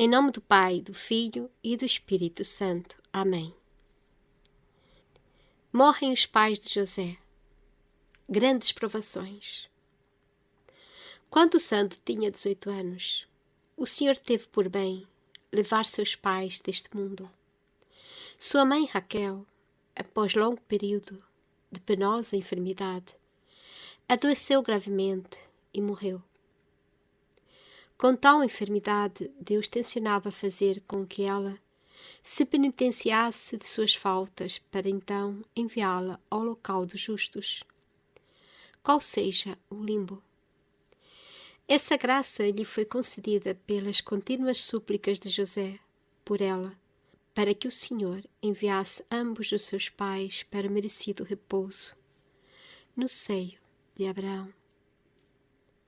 Em nome do Pai, do Filho e do Espírito Santo. Amém. Morrem os pais de José. Grandes provações. Quando o santo tinha 18 anos, o Senhor teve por bem levar seus pais deste mundo. Sua mãe Raquel, após longo período de penosa enfermidade, adoeceu gravemente e morreu. Com tal enfermidade, Deus tencionava fazer com que ela se penitenciasse de suas faltas para então enviá-la ao local dos justos, qual seja o limbo. Essa graça lhe foi concedida pelas contínuas súplicas de José por ela, para que o Senhor enviasse ambos os seus pais para o merecido repouso no seio de Abraão.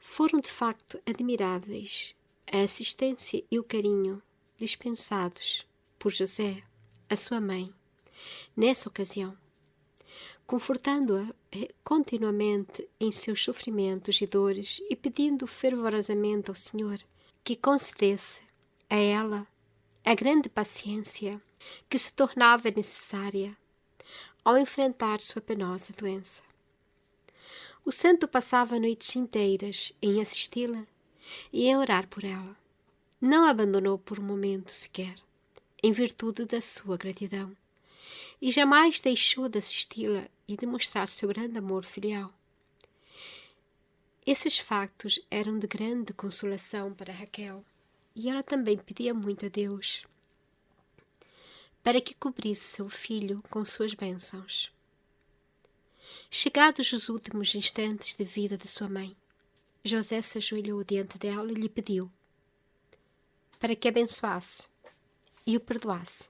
Foram de facto admiráveis a assistência e o carinho dispensados por José, a sua mãe, nessa ocasião, confortando-a continuamente em seus sofrimentos e dores e pedindo fervorosamente ao Senhor que concedesse a ela a grande paciência que se tornava necessária ao enfrentar sua penosa doença. O santo passava noites inteiras em assisti-la e em orar por ela. Não a abandonou por um momento sequer, em virtude da sua gratidão, e jamais deixou de assisti-la e de mostrar seu grande amor filial. Esses factos eram de grande consolação para Raquel, e ela também pedia muito a Deus para que cobrisse seu filho com suas bênçãos. Chegados os últimos instantes de vida de sua mãe, José se ajoelhou diante dela e lhe pediu para que a abençoasse e o perdoasse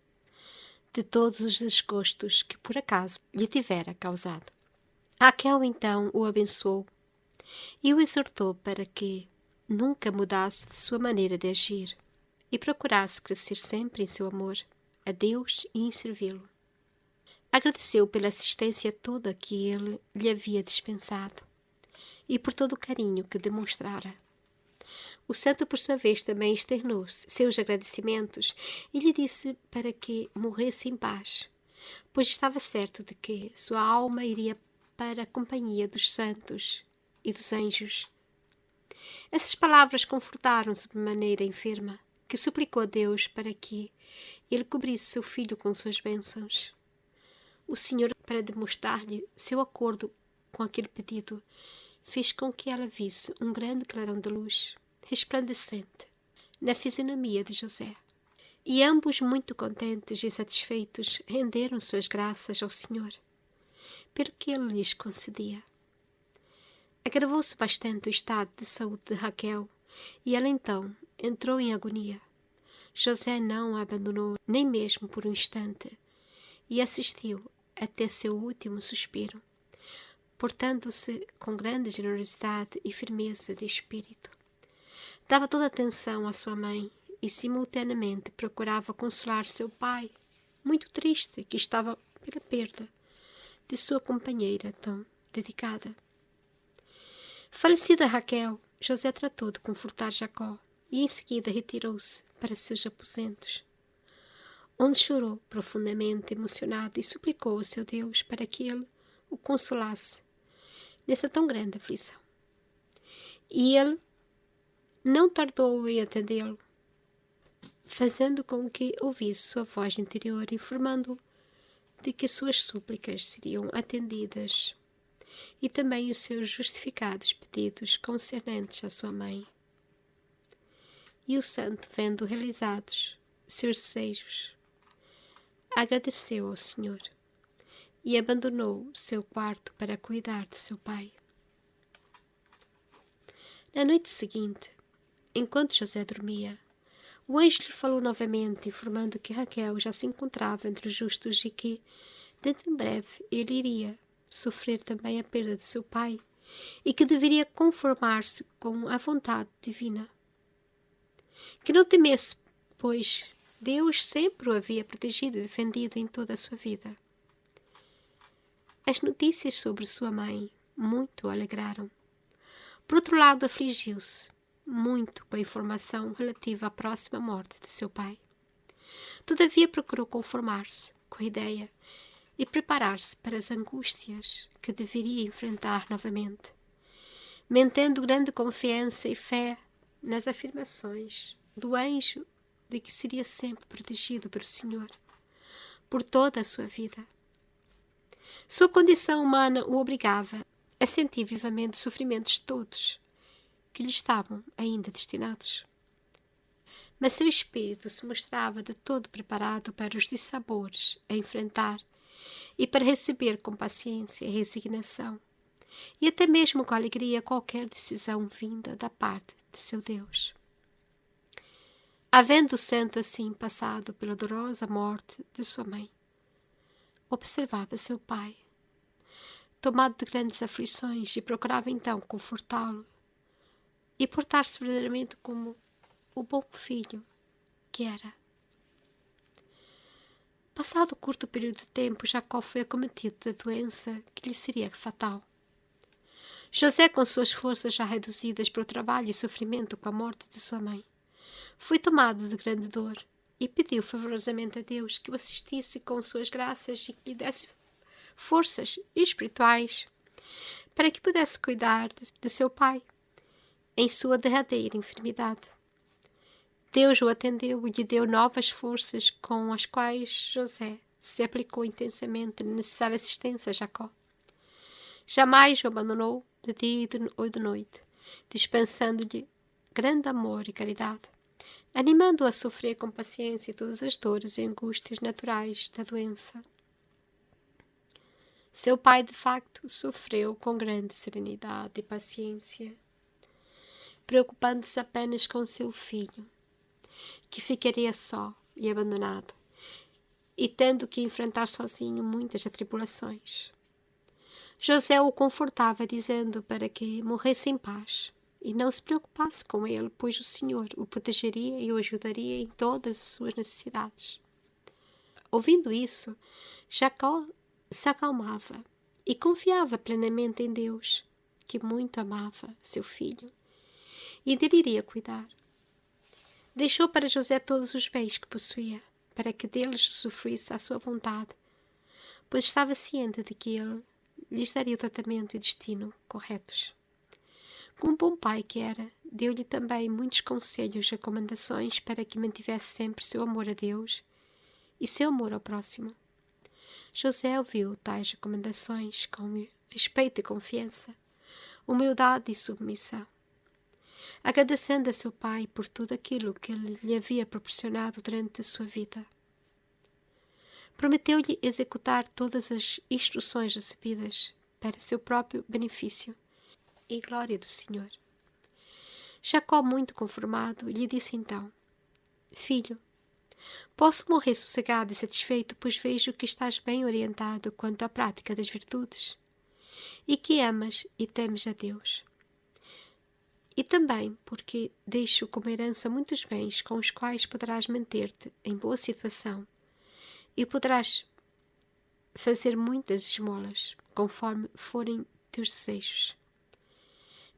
de todos os desgostos que por acaso lhe tivera causado. Raquel então o abençoou e o exortou para que nunca mudasse de sua maneira de agir e procurasse crescer sempre em seu amor a Deus e em servi-lo. Agradeceu pela assistência toda que ele lhe havia dispensado e por todo o carinho que demonstrara. O santo, por sua vez, também externou seus agradecimentos e lhe disse para que morresse em paz, pois estava certo de que sua alma iria para a companhia dos santos e dos anjos. Essas palavras confortaram-se de maneira enferma, que suplicou a Deus para que ele cobrisse seu filho com suas bênçãos. O Senhor, para demonstrar-lhe seu acordo com aquele pedido, fez com que ela visse um grande clarão de luz, resplandecente, na fisionomia de José. E ambos, muito contentes e satisfeitos, renderam suas graças ao Senhor, pelo que ele lhes concedia. Agravou-se bastante o estado de saúde de Raquel, e ela então entrou em agonia. José não a abandonou nem mesmo por um instante, e assistiu até seu último suspiro, portando-se com grande generosidade e firmeza de espírito. Dava toda a atenção à sua mãe e simultaneamente procurava consolar seu pai, muito triste que estava pela perda de sua companheira tão dedicada. Falecida Raquel, José tratou de confortar Jacó e em seguida retirou-se para seus aposentos, onde chorou profundamente emocionado e suplicou ao seu Deus para que ele o consolasse nessa tão grande aflição. E ele não tardou em atendê-lo, fazendo com que ouvisse sua voz interior, informando-o de que suas súplicas seriam atendidas e também os seus justificados pedidos concernentes à sua mãe. E o santo, vendo realizados seus desejos, agradeceu ao Senhor e abandonou seu quarto para cuidar de seu pai. Na noite seguinte, enquanto José dormia, o anjo lhe falou novamente, informando que Raquel já se encontrava entre os justos e que, dentro em breve, ele iria sofrer também a perda de seu pai e que deveria conformar-se com a vontade divina. Que não temesse, pois Deus sempre o havia protegido e defendido em toda a sua vida. As notícias sobre sua mãe muito o alegraram. Por outro lado, afligiu-se muito com a informação relativa à próxima morte de seu pai. Todavia procurou conformar-se com a ideia e preparar-se para as angústias que deveria enfrentar novamente, mantendo grande confiança e fé nas afirmações do anjo de que seria sempre protegido pelo Senhor por toda a sua vida. Sua condição humana o obrigava a sentir vivamente os sofrimentos todos que lhe estavam ainda destinados. Mas seu espírito se mostrava de todo preparado para os dissabores a enfrentar e para receber com paciência e resignação, e até mesmo com alegria qualquer decisão vinda da parte de seu Deus. Havendo o santo assim passado pela dolorosa morte de sua mãe, observava seu pai, tomado de grandes aflições, e procurava então confortá-lo e portar-se verdadeiramente como o bom filho que era. Passado curto período de tempo, Jacó foi acometido da doença que lhe seria fatal. José, com suas forças já reduzidas pelo trabalho e sofrimento com a morte de sua mãe, foi tomado de grande dor e pediu favorosamente a Deus que o assistisse com suas graças e que lhe desse forças espirituais para que pudesse cuidar de seu pai em sua derradeira enfermidade. Deus o atendeu e lhe deu novas forças com as quais José se aplicou intensamente na necessária assistência a Jacó. Jamais o abandonou de dia ou de noite, dispensando-lhe grande amor e caridade, animando-o a sofrer com paciência todas as dores e angústias naturais da doença. Seu pai, de facto, sofreu com grande serenidade e paciência, preocupando-se apenas com seu filho, que ficaria só e abandonado, e tendo que enfrentar sozinho muitas atribulações. José o confortava, dizendo para que morresse em paz e não se preocupasse com ele, pois o Senhor o protegeria e o ajudaria em todas as suas necessidades. Ouvindo isso, Jacó se acalmava e confiava plenamente em Deus, que muito amava seu filho e dele iria cuidar. Deixou para José todos os bens que possuía, para que deles usufruísse à sua vontade, pois estava ciente de que ele lhes daria o tratamento e destino corretos. Como bom pai que era, deu-lhe também muitos conselhos e recomendações para que mantivesse sempre seu amor a Deus e seu amor ao próximo. José ouviu tais recomendações com respeito e confiança, humildade e submissão, agradecendo a seu pai por tudo aquilo que ele lhe havia proporcionado durante a sua vida. Prometeu-lhe executar todas as instruções recebidas para seu próprio benefício e glória do Senhor. Jacó, muito conformado, lhe disse então: Filho, posso morrer sossegado e satisfeito, pois vejo que estás bem orientado quanto à prática das virtudes, e que amas e temes a Deus. E também porque deixo como herança muitos bens com os quais poderás manter-te em boa situação e poderás fazer muitas esmolas, conforme forem teus desejos.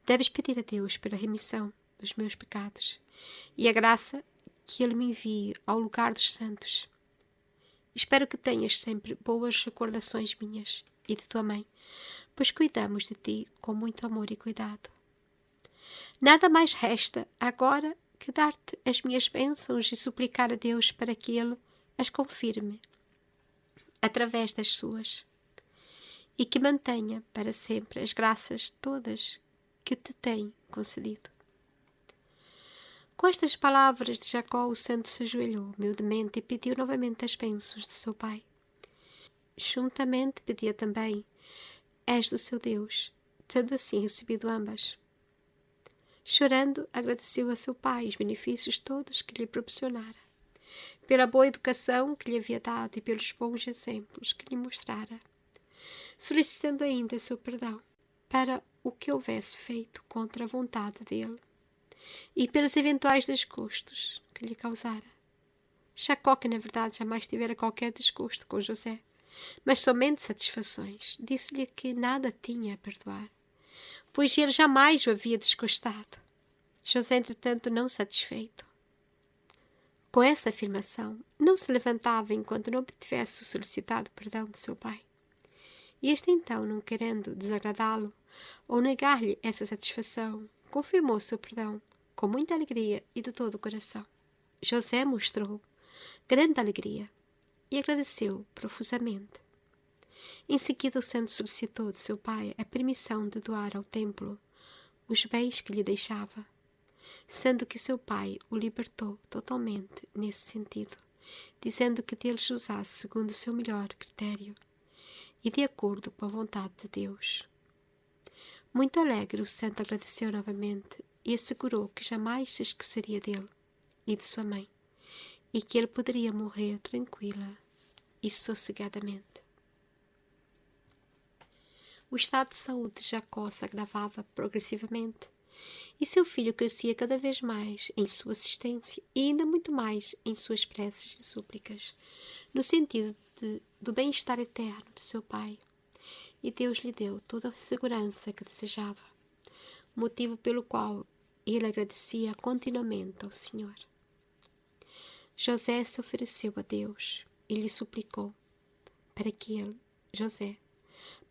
Deves pedir a Deus pela remissão dos meus pecados e a graça que Ele me envie ao lugar dos santos. Espero que tenhas sempre boas recordações minhas e de tua mãe, pois cuidamos de ti com muito amor e cuidado. Nada mais resta agora que dar-te as minhas bênçãos e suplicar a Deus para que Ele as confirme através das suas e que mantenha para sempre as graças todas que te tem concedido. Com estas palavras de Jacó, o santo se ajoelhou humildemente e pediu novamente as bênçãos de seu pai. Juntamente pedia também as do seu Deus, tendo assim recebido ambas. Chorando, agradeceu a seu pai os benefícios todos que lhe proporcionara, pela boa educação que lhe havia dado e pelos bons exemplos que lhe mostrara, solicitando ainda seu perdão para o que houvesse feito contra a vontade dele e pelos eventuais desgostos que lhe causara. Jacó, que na verdade jamais tivera qualquer desgosto com José, mas somente satisfações, disse-lhe que nada tinha a perdoar, pois ele jamais o havia desgostado. José, entretanto, não satisfeito com essa afirmação, não se levantava enquanto não obtivesse o solicitado perdão de seu pai. E este então, não querendo desagradá-lo ou negar-lhe essa satisfação, confirmou seu perdão com muita alegria e de todo o coração. José mostrou grande alegria e agradeceu profusamente. Em seguida, o santo solicitou de seu pai a permissão de doar ao templo os bens que lhe deixava, sendo que seu pai o libertou totalmente nesse sentido, dizendo que deles usasse segundo o seu melhor critério e de acordo com a vontade de Deus. Muito alegre, o santo agradeceu novamente e assegurou que jamais se esqueceria dele e de sua mãe, e que ele poderia morrer tranquila e sossegadamente. O estado de saúde de Jacó se agravava progressivamente, e seu filho crescia cada vez mais em sua assistência e ainda muito mais em suas preces e súplicas, no sentido do bem-estar eterno de seu pai. E Deus lhe deu toda a segurança que desejava, motivo pelo qual ele agradecia continuamente ao Senhor. José se ofereceu a Deus e lhe suplicou para que ele, José,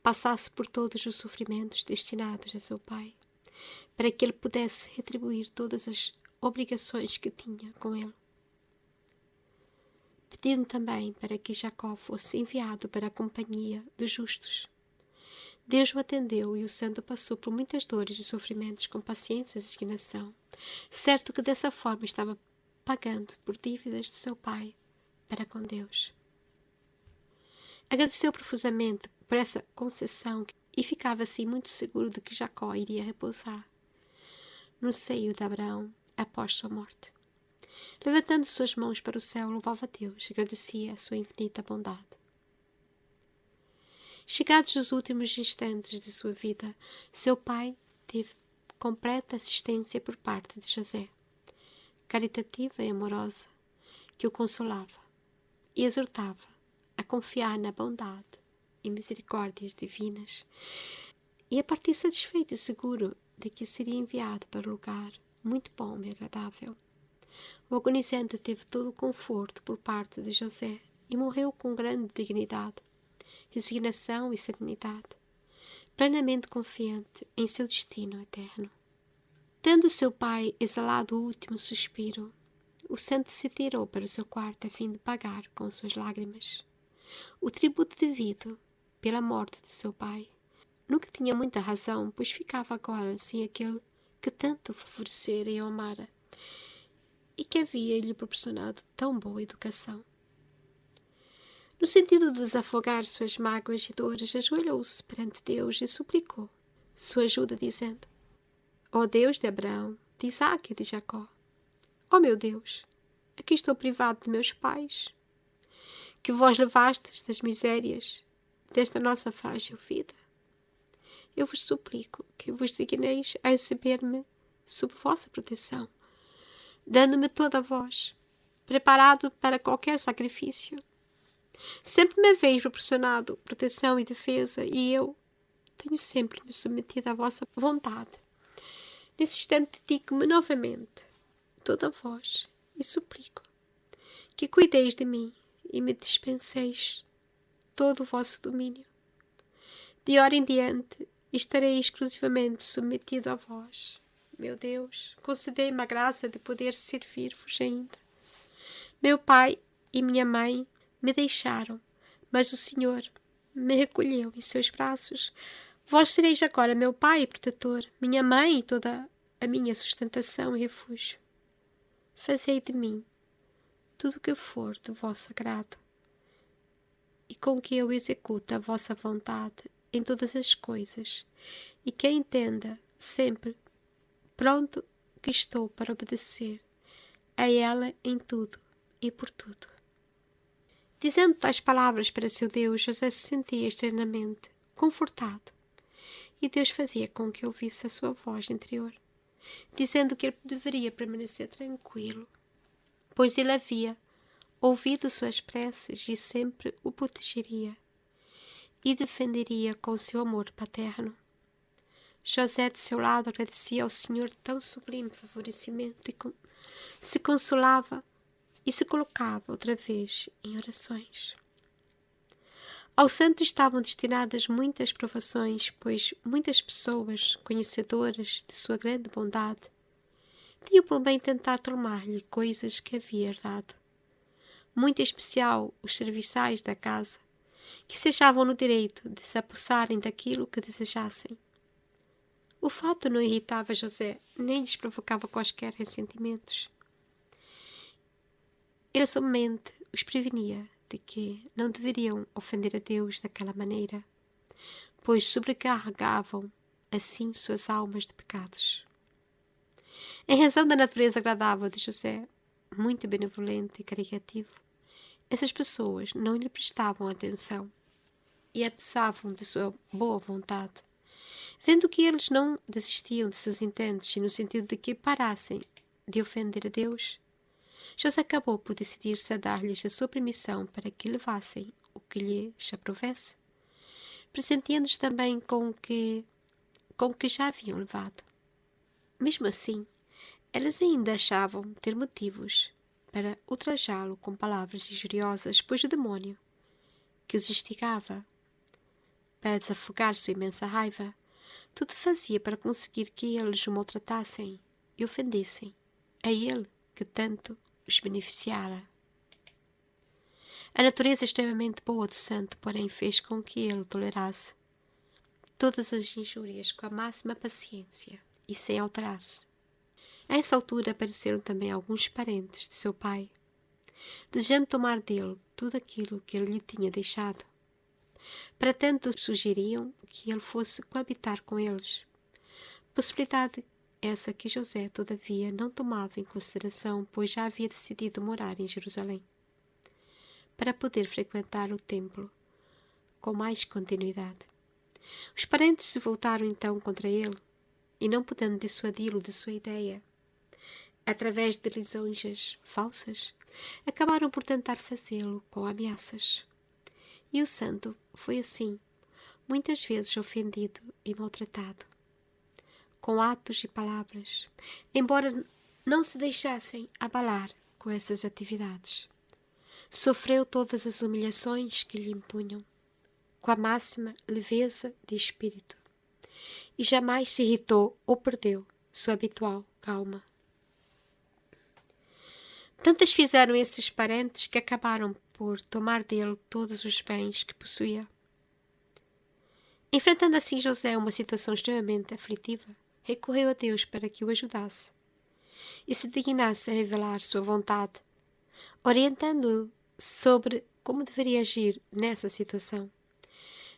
passasse por todos os sofrimentos destinados a seu pai, para que ele pudesse retribuir todas as obrigações que tinha com ele. Pedindo também para que Jacó fosse enviado para a companhia dos justos. Deus o atendeu e o santo passou por muitas dores e sofrimentos com paciência e resignação, certo que dessa forma estava pagando por dívidas de seu pai para com Deus. Agradeceu profusamente por essa concessão e ficava assim muito seguro de que Jacó iria repousar no seio de Abraão após sua morte. Levantando suas mãos para o céu, louvava a Deus e agradecia a sua infinita bondade. Chegados os últimos instantes de sua vida, seu pai teve completa assistência por parte de José, caritativa e amorosa, que o consolava e exortava a confiar na bondade e misericórdias divinas, e a partir satisfeito e seguro de que seria enviado para um lugar muito bom e agradável. O agonizante teve todo o conforto por parte de José e morreu com grande dignidade, resignação e serenidade, plenamente confiante em seu destino eterno. Tendo seu pai exalado o último suspiro, o santo se tirou para o seu quarto a fim de pagar com suas lágrimas o tributo devido pela morte de seu pai. Nunca tinha muita razão, pois ficava agora sem aquele que tanto o favorecera e o amara, e que havia lhe proporcionado tão boa educação. No sentido de desafogar suas mágoas e dores, ajoelhou-se perante Deus e suplicou sua ajuda, dizendo: Ó Deus de Abraão, de Isaque e de Jacó, ó meu Deus, aqui estou privado de meus pais, que vós levastes das misérias desta nossa frágil vida. Eu vos suplico que vos digneis a receber-me sob vossa proteção, dando-me toda a vós, preparado para qualquer sacrifício. Sempre me haveis proporcionado proteção e defesa, e eu tenho sempre me submetido à vossa vontade. Nesse instante digo-me novamente toda a vós e suplico que cuideis de mim e me dispenseis todo o vosso domínio. De hora em diante estarei exclusivamente submetido a vós. Meu Deus, concedei-me a graça de poder servir-vos ainda. Meu pai e minha mãe me deixaram, mas o Senhor me recolheu em seus braços. Vós sereis agora meu pai e protetor, minha mãe e toda a minha sustentação e refúgio. Fazei de mim tudo o que for do vosso agrado, e com que eu execute a vossa vontade em todas as coisas, e que entenda sempre pronto que estou para obedecer a ela em tudo e por tudo. Dizendo tais palavras para seu Deus, José se sentia externamente confortado, e Deus fazia com que ouvisse a sua voz interior, dizendo que ele deveria permanecer tranquilo, pois ele havia ouvido suas preces e sempre o protegeria e defenderia com seu amor paterno. José, de seu lado, agradecia ao Senhor tão sublime favorecimento e se consolava e se colocava outra vez em orações. Ao santo estavam destinadas muitas provações, pois muitas pessoas, conhecedoras de sua grande bondade, tinham por bem tentar tomar-lhe coisas que havia herdado. Muito em especial os serviçais da casa, que se achavam no direito de se apossarem daquilo que desejassem. O fato não irritava José, nem lhes provocava quaisquer ressentimentos. Ele somente os prevenia de que não deveriam ofender a Deus daquela maneira, pois sobrecarregavam assim suas almas de pecados. Em razão da natureza agradável de José, muito benevolente e caritativo, essas pessoas não lhe prestavam atenção e abusavam de sua boa vontade. Vendo que eles não desistiam de seus intentos e no sentido de que parassem de ofender a Deus, José acabou por decidir-se a dar-lhes a sua permissão para que levassem o que lhes aprovesse, presenteando-os também com o que já haviam levado. Mesmo assim, elas ainda achavam ter motivos para ultrajá-lo com palavras injuriosas, pois o demónio, que os instigava para desafogar sua imensa raiva, tudo fazia para conseguir que eles o maltratassem e ofendessem a ele que tanto os beneficiara. A natureza extremamente boa do santo, porém, fez com que ele tolerasse todas as injúrias com a máxima paciência e sem alterar-se. A essa altura apareceram também alguns parentes de seu pai, desejando tomar dele tudo aquilo que ele lhe tinha deixado. Para tanto, sugeriam que ele fosse coabitar com eles. Possibilidade essa que José, todavia, não tomava em consideração, pois já havia decidido morar em Jerusalém, para poder frequentar o templo com mais continuidade. Os parentes se voltaram então contra ele, e não podendo dissuadi-lo de sua ideia, através de lisonjas falsas, acabaram por tentar fazê-lo com ameaças. E o santo foi assim, muitas vezes ofendido e maltratado, com atos e palavras, embora não se deixassem abalar com essas atividades. Sofreu todas as humilhações que lhe impunham, com a máxima leveza de espírito, e jamais se irritou ou perdeu sua habitual calma. Tantas fizeram esses parentes que acabaram por tomar dele todos os bens que possuía. Enfrentando assim José uma situação extremamente aflitiva, recorreu a Deus para que o ajudasse e se dignasse a revelar sua vontade, orientando-o sobre como deveria agir nessa situação.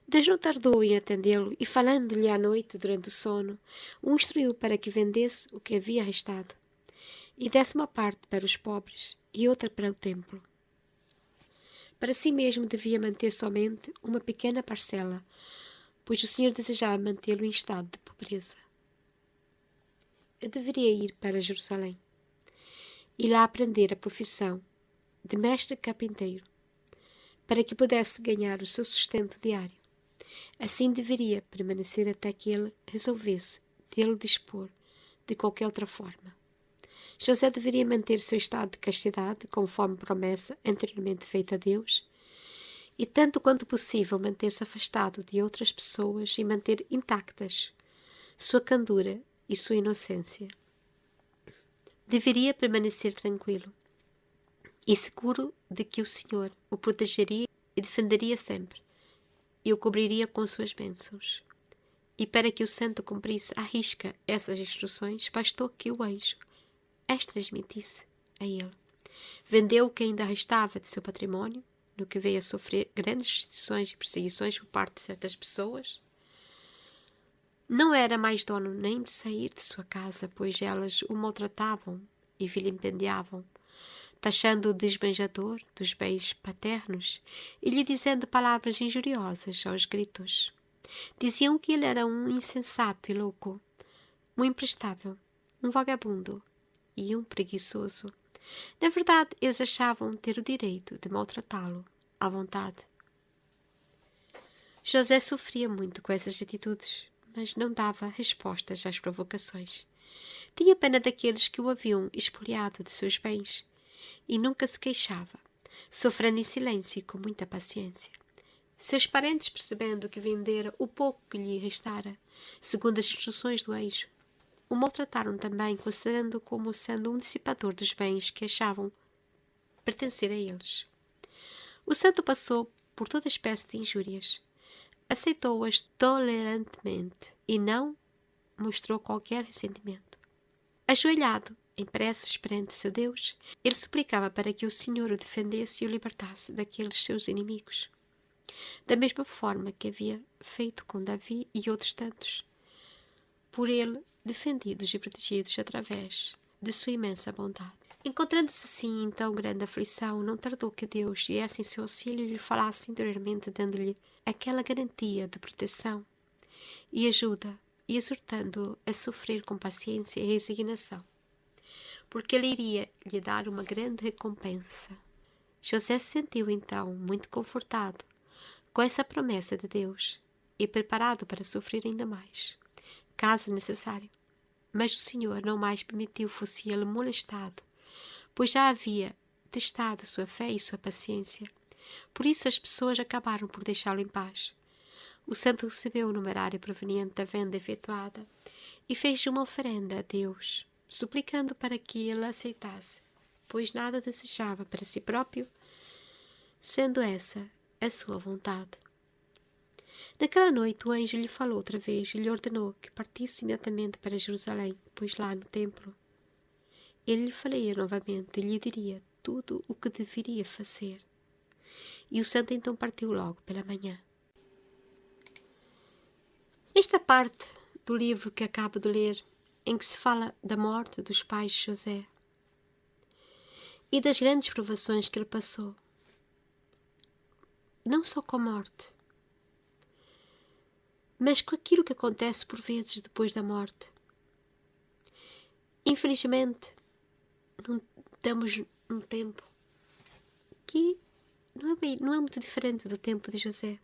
Deus não tardou em atendê-lo e, falando-lhe à noite durante o sono, o instruiu para que vendesse o que havia restado e desse uma parte para os pobres e outra para o templo. Para si mesmo devia manter somente uma pequena parcela, pois o Senhor desejava mantê-lo em estado de pobreza. Eu deveria ir para Jerusalém e lá aprender a profissão de mestre carpinteiro, para que pudesse ganhar o seu sustento diário. Assim deveria permanecer até que ele resolvesse dele dispor de qualquer outra forma. José deveria manter seu estado de castidade, conforme promessa anteriormente feita a Deus, e tanto quanto possível manter-se afastado de outras pessoas e manter intactas sua candura e sua inocência. Deveria permanecer tranquilo e seguro de que o Senhor o protegeria e defenderia sempre, e o cobriria com suas bênçãos. E para que o santo cumprisse à risca essas instruções, bastou que o anjo as transmitisse a ele. Vendeu o que ainda restava de seu património, no que veio a sofrer grandes restrições e perseguições por parte de certas pessoas. Não era mais dono nem de sair de sua casa, pois elas o maltratavam e vilipendiavam, taxando-o de esbanjador dos bens paternos e lhe dizendo palavras injuriosas aos gritos. Diziam que ele era um insensato e louco, um imprestável, um vagabundo e um preguiçoso. Na verdade, eles achavam ter o direito de maltratá-lo à vontade. José sofria muito com essas atitudes, mas não dava respostas às provocações. Tinha pena daqueles que o haviam expoliado de seus bens e nunca se queixava, sofrendo em silêncio e com muita paciência. Seus parentes, percebendo que vendera o pouco que lhe restara, segundo as instruções do anjo, o maltrataram também, considerando-o como sendo um dissipador dos bens que achavam pertencer a eles. O santo passou por toda espécie de injúrias, aceitou-as tolerantemente e não mostrou qualquer ressentimento. Ajoelhado, em preces perante seu Deus, ele suplicava para que o Senhor o defendesse e o libertasse daqueles seus inimigos, da mesma forma que havia feito com Davi e outros tantos, por ele defendidos e protegidos através de sua imensa bondade. Encontrando-se assim em tão grande aflição, não tardou que Deus viesse em seu auxílio e lhe falasse interiormente, dando-lhe aquela garantia de proteção e ajuda, e exortando-o a sofrer com paciência e resignação, porque ele iria lhe dar uma grande recompensa. José se sentiu então muito confortado com essa promessa de Deus e preparado para sofrer ainda mais, caso necessário. Mas o Senhor não mais permitiu fosse ele molestado, pois já havia testado sua fé e sua paciência. Por isso as pessoas acabaram por deixá-lo em paz. O santo recebeu o numerário proveniente da venda efetuada e fez uma oferenda a Deus, suplicando para que ele a aceitasse, pois nada desejava para si próprio, sendo essa a sua vontade. Naquela noite o anjo lhe falou outra vez e lhe ordenou que partisse imediatamente para Jerusalém, pois lá no templo ele lhe falaria novamente e lhe diria tudo o que deveria fazer. E o santo então partiu logo pela manhã. Esta parte do livro que acabo de ler, em que se fala da morte dos pais de José e das grandes provações que ele passou, não só com a morte, mas com aquilo que acontece por vezes depois da morte. Infelizmente, estamos num tempo que não é muito diferente do tempo de José,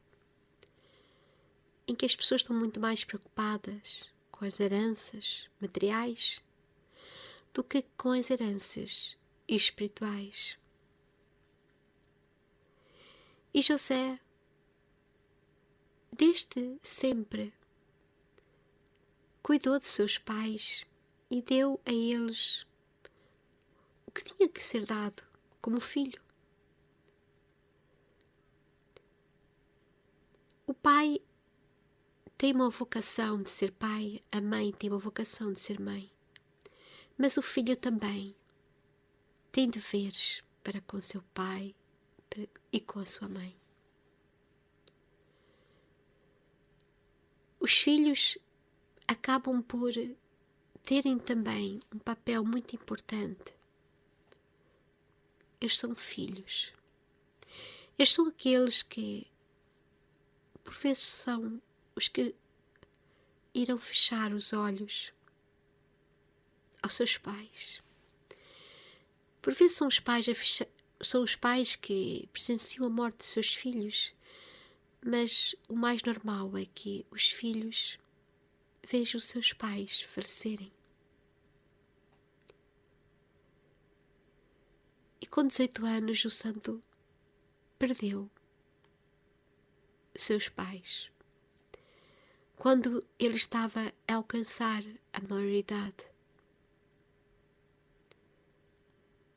em que as pessoas estão muito mais preocupadas com as heranças materiais do que com as heranças espirituais. E José, desde sempre, cuidou de seus pais e deu a eles o que tinha que ser dado como filho. O pai tem uma vocação de ser pai, a mãe tem uma vocação de ser mãe, mas o filho também tem deveres para com seu pai e com a sua mãe. Os filhos acabam por terem também um papel muito importante. Eles são filhos. Eles são aqueles que, por vezes, são os que irão fechar os olhos aos seus pais. Por vezes são os pais que presenciam a morte de seus filhos, mas o mais normal é que os filhos vejam os seus pais falecerem. E com 18 anos o santo perdeu seus pais, quando ele estava a alcançar a maioridade.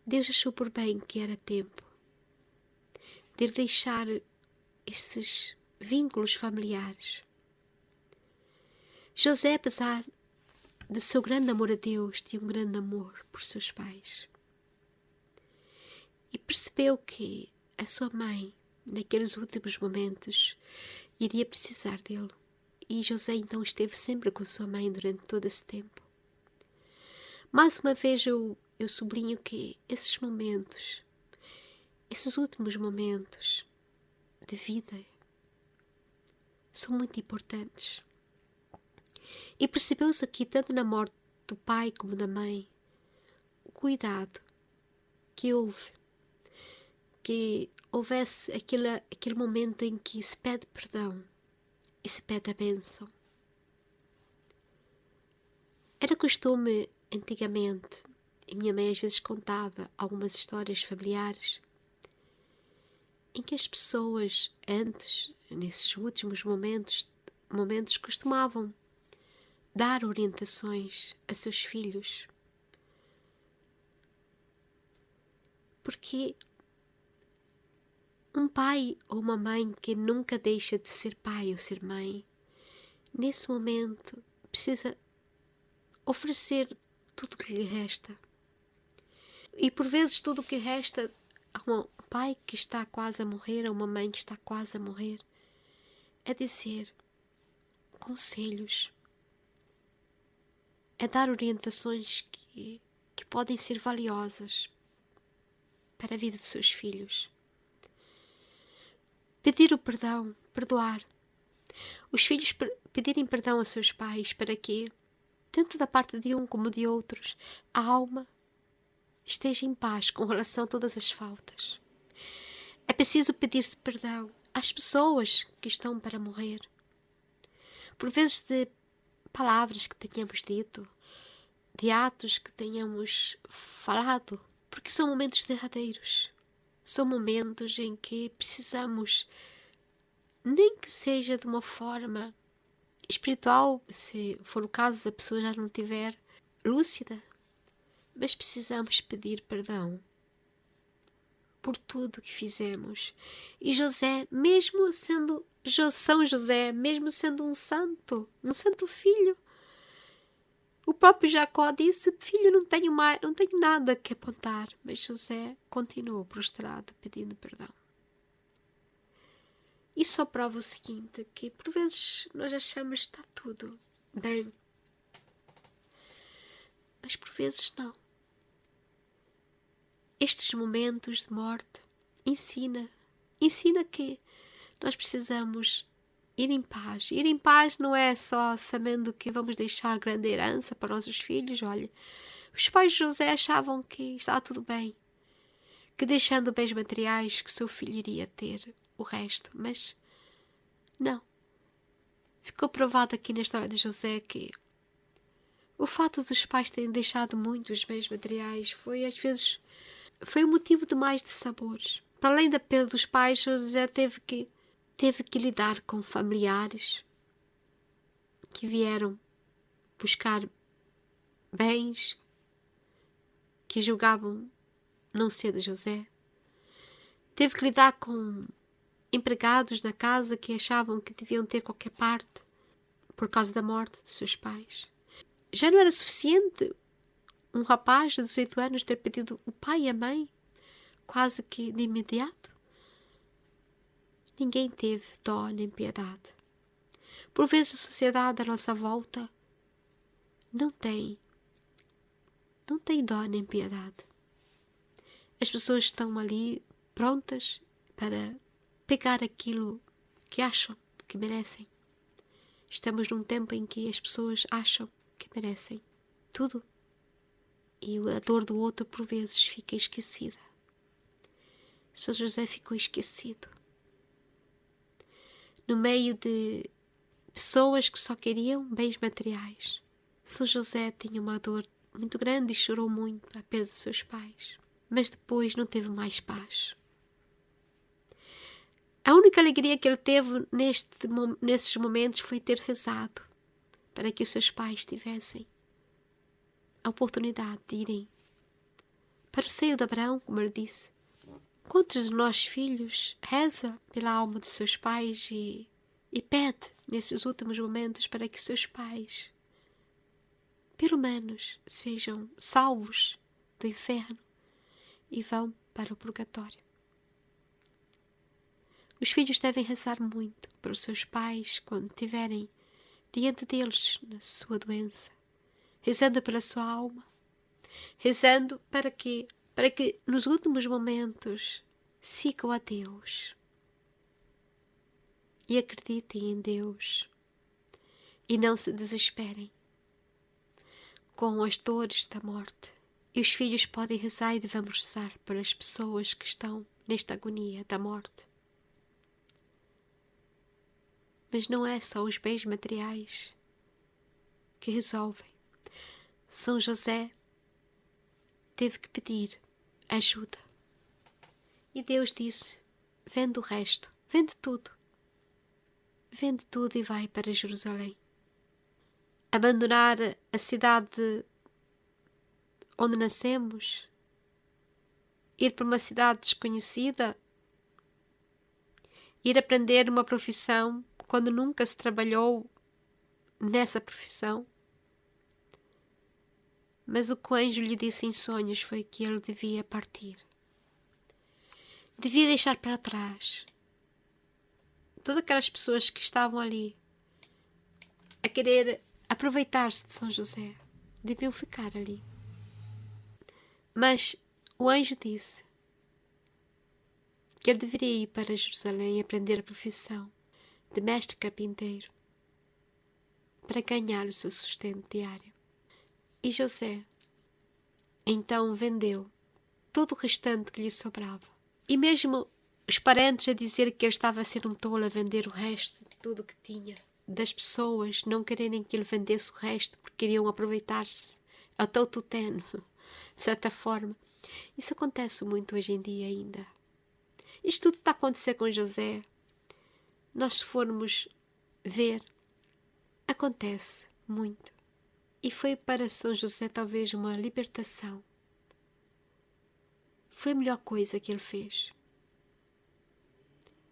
Deus achou por bem que era tempo de ele deixar esses vínculos familiares. José, apesar de seu grande amor a Deus, tinha um grande amor por seus pais. E percebeu que a sua mãe, naqueles últimos momentos, iria precisar dele. E José então esteve sempre com sua mãe durante todo esse tempo. Mais uma vez eu sublinho que esses momentos, esses últimos momentos de vida, são muito importantes. E percebeu-se aqui, tanto na morte do pai como da mãe, o cuidado que houve, que houvesse aquele momento em que se pede perdão e se pede a bênção. Era costume, antigamente, e minha mãe às vezes contava algumas histórias familiares, em que as pessoas antes, nesses últimos momentos costumavam dar orientações a seus filhos. Porque um pai ou uma mãe que nunca deixa de ser pai ou ser mãe, nesse momento precisa oferecer tudo o que lhe resta. E por vezes tudo o que resta a um pai que está quase a morrer, a uma mãe que está quase a morrer, é dizer conselhos, é dar orientações que podem ser valiosas para a vida de seus filhos. Pedir o perdão, perdoar. Os filhos pedirem perdão aos seus pais para que, tanto da parte de um como de outros, a alma esteja em paz com relação a todas as faltas. É preciso pedir-se perdão às pessoas que estão para morrer. Por vezes de palavras que tenhamos dito, de atos que tenhamos falado, porque são momentos derradeiros. São momentos em que precisamos, nem que seja de uma forma espiritual, se for o caso, se a pessoa já não estiver lúcida, mas precisamos pedir perdão por tudo o que fizemos. E José, mesmo sendo São José, mesmo sendo um santo filho, o próprio Jacó disse: filho, não tenho nada que apontar. Mas José continuou prostrado, pedindo perdão. Isso só prova o seguinte, que por vezes nós achamos que está tudo bem, mas por vezes não. Estes momentos de morte ensina que nós precisamos ir em paz. Ir em paz não é só sabendo que vamos deixar grande herança para os nossos filhos. Olha, os pais de José achavam que estava tudo bem, que deixando bens materiais que seu filho iria ter o resto, mas não. Ficou provado aqui na história de José que o fato dos pais terem deixado muitos bens materiais às vezes foi um motivo de mais de sabores. Para além da perda dos pais, José teve que lidar com familiares que vieram buscar bens que julgavam não ser de José. Teve que lidar com empregados na casa que achavam que deviam ter qualquer parte por causa da morte de seus pais. Já não era suficiente um rapaz de 18 anos ter pedido o pai e a mãe quase que de imediato? Ninguém teve dó nem piedade. Por vezes a sociedade à nossa volta não tem dó nem piedade. As pessoas estão ali prontas para pegar aquilo que acham que merecem. Estamos num tempo em que as pessoas acham que merecem tudo. E a dor do outro por vezes fica esquecida. São José ficou esquecido. No meio de pessoas que só queriam bens materiais, São José tinha uma dor muito grande e chorou muito a perda de seus pais. Mas depois não teve mais paz. A única alegria que ele teve nesses momentos foi ter rezado para que os seus pais tivessem a oportunidade de irem para o seio de Abraão, como ele disse. Quantos de nós filhos reza pela alma dos seus pais e pede nesses últimos momentos para que seus pais, pelo menos, sejam salvos do inferno e vão para o purgatório? Os filhos devem rezar muito para os seus pais quando estiverem diante deles na sua doença, rezando pela sua alma, rezando para que nos últimos momentos sigam a Deus e acreditem em Deus e não se desesperem com as dores da morte. E os filhos podem rezar e devemos rezar para as pessoas que estão nesta agonia da morte. Mas não é só os bens materiais que resolvem. São José teve que pedir ajuda. E Deus disse: vende o resto, vende tudo. Vende tudo e vai para Jerusalém. Abandonar a cidade onde nascemos, ir para uma cidade desconhecida, ir aprender uma profissão quando nunca se trabalhou nessa profissão. Mas o que o anjo lhe disse em sonhos foi que ele devia partir. Devia deixar para trás todas aquelas pessoas que estavam ali a querer aproveitar-se de São José. Deviam ficar ali. Mas o anjo disse que ele deveria ir para Jerusalém e aprender a profissão de mestre carpinteiro para ganhar o seu sustento diário. E José então vendeu todo o restante que lhe sobrava. E mesmo os parentes a dizer que ele estava a ser um tolo a vender o resto de tudo o que tinha, das pessoas não quererem que ele vendesse o resto porque queriam aproveitar-se até o tuteno, de certa forma. Isso acontece muito hoje em dia ainda. Isto tudo está a acontecer com José. Nós, se formos ver, acontece muito. E foi para São José talvez uma libertação. Foi a melhor coisa que ele fez.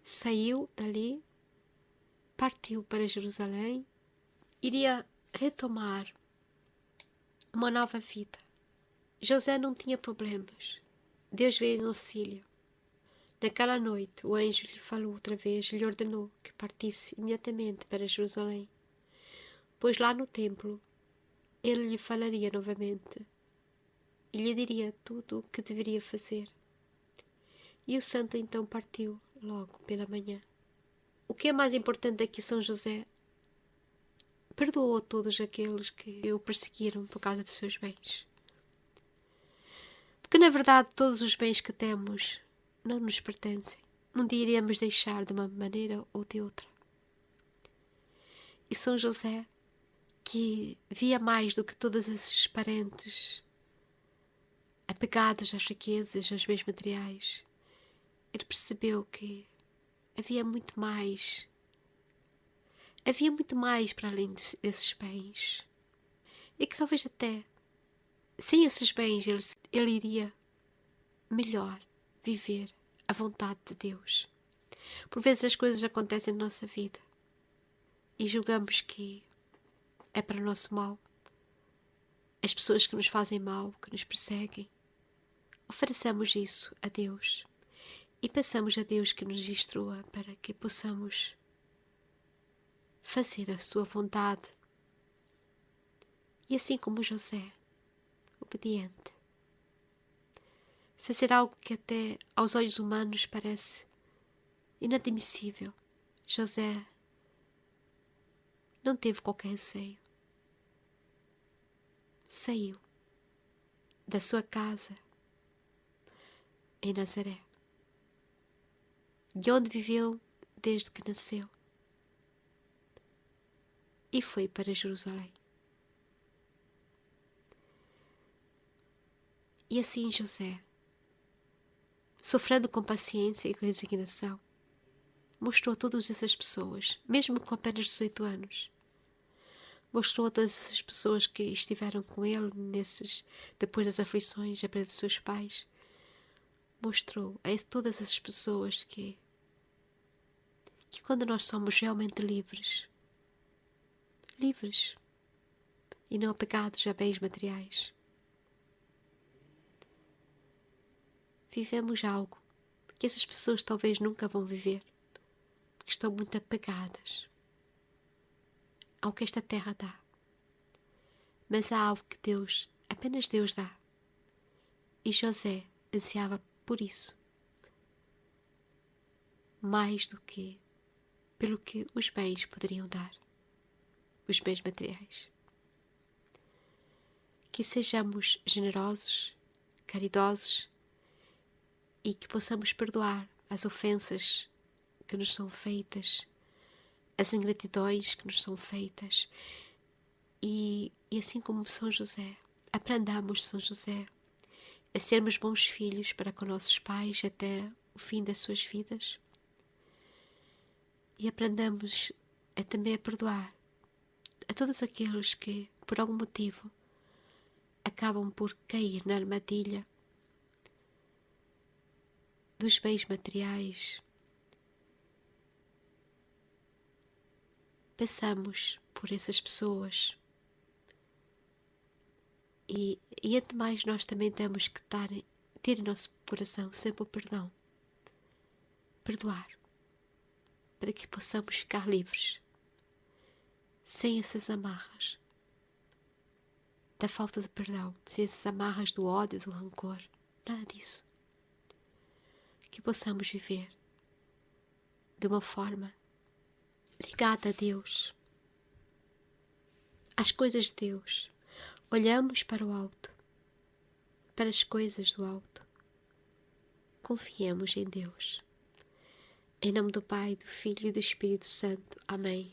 Saiu dali, partiu para Jerusalém, iria retomar uma nova vida. José não tinha problemas. Deus veio em auxílio. Naquela noite, o anjo lhe falou outra vez, lhe ordenou que partisse imediatamente para Jerusalém, pois lá no templo ele lhe falaria novamente e lhe diria tudo o que deveria fazer. E o santo então partiu logo pela manhã. O que é mais importante é que São José perdoou todos aqueles que o perseguiram por causa dos seus bens. Porque na verdade todos os bens que temos não nos pertencem. Um dia iremos deixar de uma maneira ou de outra. E São José, que via mais do que todos esses parentes apegados às riquezas, aos bens materiais, ele percebeu que havia muito mais para além desses bens. E que talvez até sem esses bens ele iria melhor viver a vontade de Deus. Por vezes as coisas acontecem na nossa vida e julgamos que é para o nosso mal. As pessoas que nos fazem mal, que nos perseguem, ofereçamos isso a Deus e peçamos a Deus que nos instrua para que possamos fazer a sua vontade. E assim como José, obediente, fazer algo que até aos olhos humanos parece inadmissível. José não teve qualquer receio. Saiu da sua casa em Nazaré, de onde viveu desde que nasceu, e foi para Jerusalém. E assim José, sofrendo com paciência e com resignação, mostrou a todas essas pessoas, mesmo com apenas 18 anos, mostrou a todas essas pessoas que estiveram com ele depois das aflições, a perda dos seus pais, mostrou a todas essas pessoas que quando nós somos realmente livres e não apegados a bens materiais, vivemos algo que essas pessoas talvez nunca vão viver, porque estão muito apegadas ao que esta terra dá. Mas há algo que apenas Deus dá. E José ansiava por isso, mais do que pelo que os bens poderiam dar, os bens materiais. Que sejamos generosos, caridosos e que possamos perdoar as ofensas que nos são feitas, as ingratidões que nos são feitas, e assim como São José, aprendamos, São José, a sermos bons filhos para com nossos pais até o fim das suas vidas. E aprendamos também a perdoar a todos aqueles que, por algum motivo, acabam por cair na armadilha dos bens materiais. Passamos por essas pessoas e entre mais nós também temos que ter em nosso coração sempre o perdão, perdoar, para que possamos ficar livres, sem essas amarras da falta de perdão, sem essas amarras do ódio, do rancor, nada disso. Que possamos viver de uma forma ligada a Deus, às coisas de Deus. Olhamos para o alto, para as coisas do alto. Confiemos em Deus. Em nome do Pai, do Filho e do Espírito Santo. Amém.